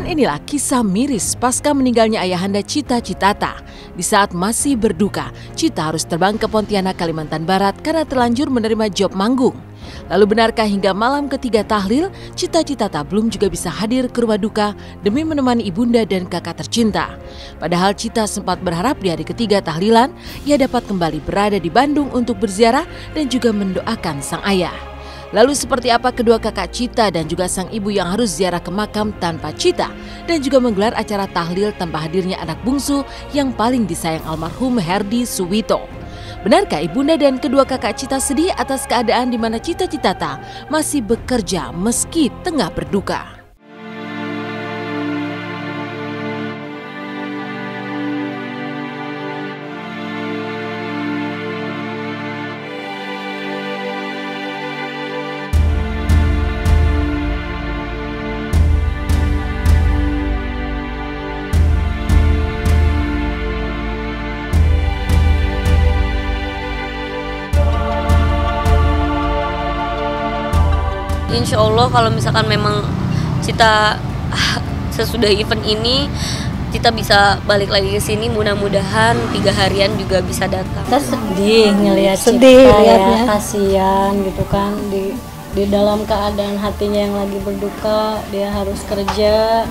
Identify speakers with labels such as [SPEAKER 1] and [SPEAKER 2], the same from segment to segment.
[SPEAKER 1] Dan inilah kisah miris pasca meninggalnya ayahanda Cita Citata. Di saat masih berduka, Cita harus terbang ke Pontianak, Kalimantan Barat karena terlanjur menerima job manggung. Lalu benarkah hingga malam ketiga tahlil, Cita Citata belum juga bisa hadir ke rumah duka demi menemani ibunda dan kakak tercinta? Padahal Cita sempat berharap di hari ketiga tahlilan, ia dapat kembali berada di Bandung untuk berziarah dan juga mendoakan sang ayah. Lalu seperti apa kedua kakak Cita dan juga sang ibu yang harus ziarah ke makam tanpa Cita dan juga menggelar acara tahlil tanpa hadirnya anak bungsu yang paling disayang almarhum Herdi Suwito? Benarkah ibunda dan kedua kakak Cita sedih atas keadaan di mana Cita Citata masih bekerja meski tengah berduka?
[SPEAKER 2] Insya Allah kalau misalkan memang Cita sesudah event ini Cita bisa balik lagi ke sini, mudah-mudahan 3 harian juga bisa datang.
[SPEAKER 3] Kita sedih ngelihat Cita ya, kasihan gitu kan di dalam keadaan hatinya yang lagi berduka, dia harus kerja,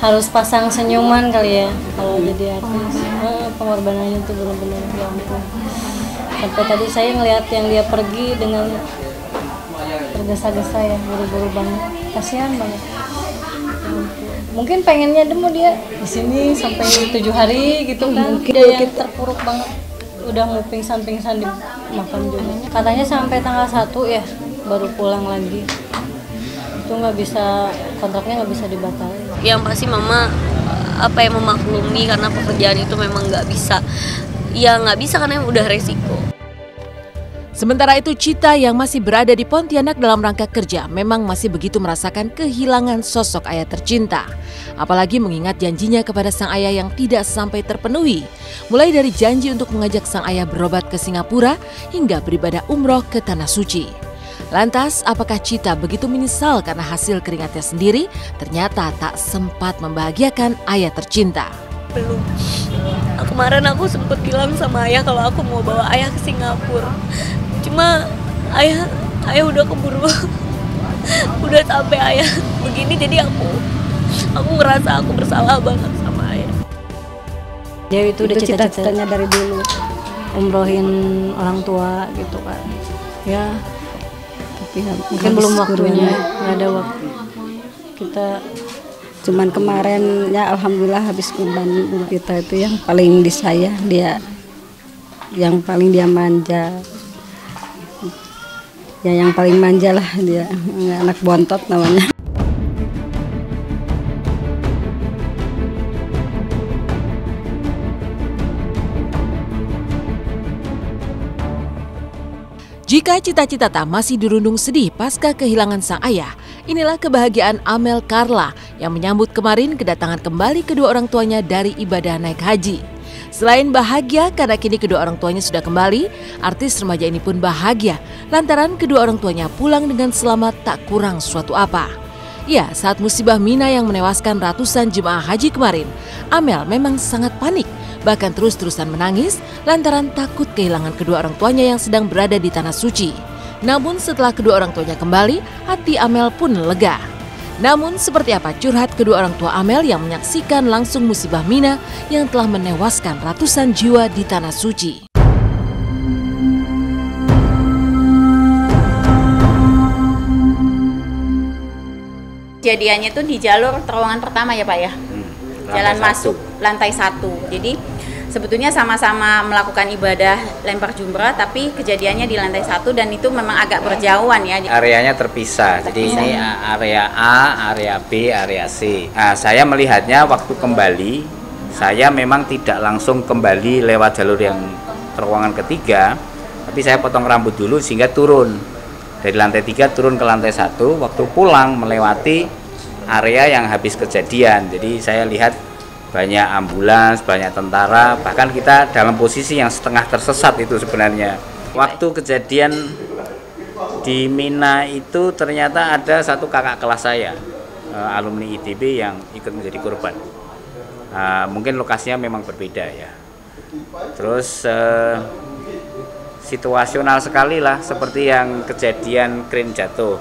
[SPEAKER 3] harus pasang senyuman kali ya kalau jadi artis. Pengorbanannya tuh benar-benar ya ampun. Sampai tadi saya ngelihat yang dia pergi dengan tergesa-gesa ya, buru-buru banget, kasihan banget. Mungkin pengennya demo dia di sini sampai 7 hari gitu kan. Mungkin dia yang terpuruk banget, udah mau pingsan-pingsan di makam juga. Katanya sampai tanggal 1 ya baru pulang lagi. Itu nggak bisa, kontraknya nggak bisa dibatalkan.
[SPEAKER 2] Yang pasti mama memaklumi karena pekerjaan itu memang nggak bisa. Ya nggak bisa karena udah resiko.
[SPEAKER 1] Sementara itu Cita yang masih berada di Pontianak dalam rangka kerja memang masih begitu merasakan kehilangan sosok ayah tercinta. Apalagi mengingat janjinya kepada sang ayah yang tidak sampai terpenuhi. Mulai dari janji untuk mengajak sang ayah berobat ke Singapura hingga beribadah umroh ke Tanah Suci. Lantas apakah Cita begitu menyesal karena hasil keringatnya sendiri ternyata tak sempat membahagiakan ayah tercinta?
[SPEAKER 2] Belum. Kemarin aku sempat bilang sama ayah kalau aku mau bawa ayah ke Singapura. Cuma ayah udah keburu udah sampai ayah begini, jadi aku ngerasa aku bersalah banget sama ayah.
[SPEAKER 3] Dia itu udah cita-citanya dari dulu umrohin orang tua gitu kan ya, tapi mungkin belum waktunya, nggak ada waktu. Kita
[SPEAKER 4] cuman kemarin ya alhamdulillah habis kurban kita itu yang paling disayang dia, yang paling dia manja ya, yang paling manja lah dia, anak bontot namanya.
[SPEAKER 1] Jika Cita Citata masih dirundung sedih pasca kehilangan sang ayah, inilah kebahagiaan Amel Carla yang menyambut kemarin kedatangan kembali kedua orang tuanya dari ibadah naik haji. Selain bahagia karena kini kedua orang tuanya sudah kembali, artis remaja ini pun bahagia lantaran kedua orang tuanya pulang dengan selamat tak kurang suatu apa. Ya, saat musibah Mina yang menewaskan ratusan jemaah haji kemarin, Amel memang sangat panik, bahkan terus-terusan menangis lantaran takut kehilangan kedua orang tuanya yang sedang berada di Tanah Suci. Namun setelah kedua orang tuanya kembali, hati Amel pun lega. Namun seperti apa curhat kedua orang tua Amel yang menyaksikan langsung musibah Mina yang telah menewaskan ratusan jiwa di Tanah Suci?
[SPEAKER 5] Kejadiannya tuh di jalur terowongan pertama ya Pak ya, jalan masuk lantai 1. Jadi sebetulnya sama-sama melakukan ibadah lempar jumrah, tapi kejadiannya di lantai 1 dan itu memang agak berjauhan ya.
[SPEAKER 6] Areanya terpisah, jadi ini area A, area B, area C. Nah, saya melihatnya waktu kembali, saya memang tidak langsung kembali lewat jalur yang terowongan ketiga, tapi saya potong rambut dulu sehingga turun. Dari lantai 3 turun ke lantai 1, waktu pulang melewati area yang habis kejadian. Jadi saya lihat banyak ambulans, banyak tentara, bahkan kita dalam posisi yang setengah tersesat itu sebenarnya. Waktu kejadian di Mina itu ternyata ada satu kakak kelas saya, alumni ITB yang ikut menjadi korban. Mungkin lokasinya memang berbeda ya. Terus situasional sekali lah, seperti yang kejadian kren jatuh.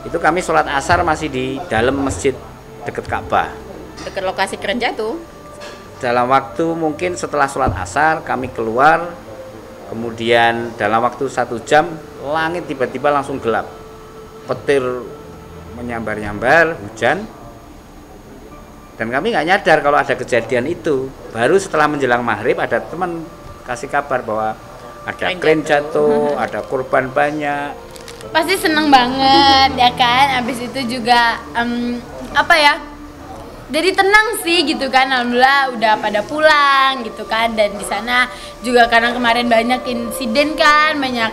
[SPEAKER 6] Itu kami sholat asar masih di dalam masjid dekat Ka'bah.
[SPEAKER 5] Dekat lokasi kren jatuh.
[SPEAKER 6] Dalam waktu mungkin setelah sholat asar kami keluar, kemudian dalam waktu 1 jam langit tiba-tiba langsung gelap, petir menyambar-nyambar, hujan, dan kami nggak nyadar kalau ada kejadian itu. Baru setelah menjelang maghrib ada teman kasih kabar bahwa ada kren jatuh, ada korban banyak.
[SPEAKER 7] Pasti seneng banget ya kan. Habis itu juga jadi tenang sih gitu kan, alhamdulillah udah pada pulang gitu kan. Dan di sana juga karena kemarin banyak insiden kan, banyak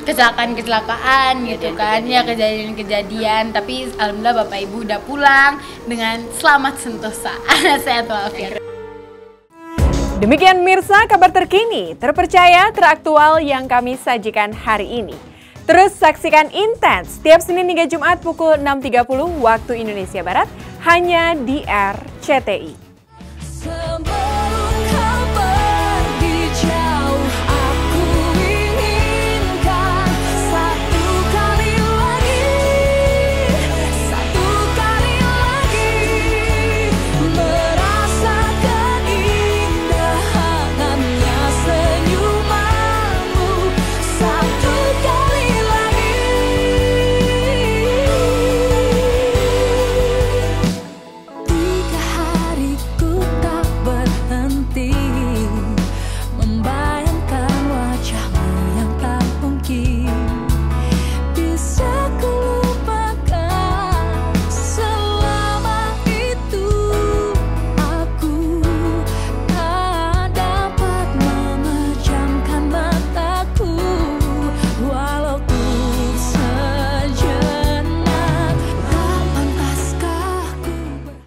[SPEAKER 7] kecelakaan gitu kan ya, kejadian-kejadian. Tapi alhamdulillah Bapak Ibu udah pulang dengan selamat sentosa. Sehat walafiat.
[SPEAKER 8] Demikian Mirsa kabar terkini, terpercaya, teraktual yang kami sajikan hari ini. Terus saksikan Intens setiap Senin hingga Jumat pukul 6.30 waktu Indonesia Barat hanya di RCTI.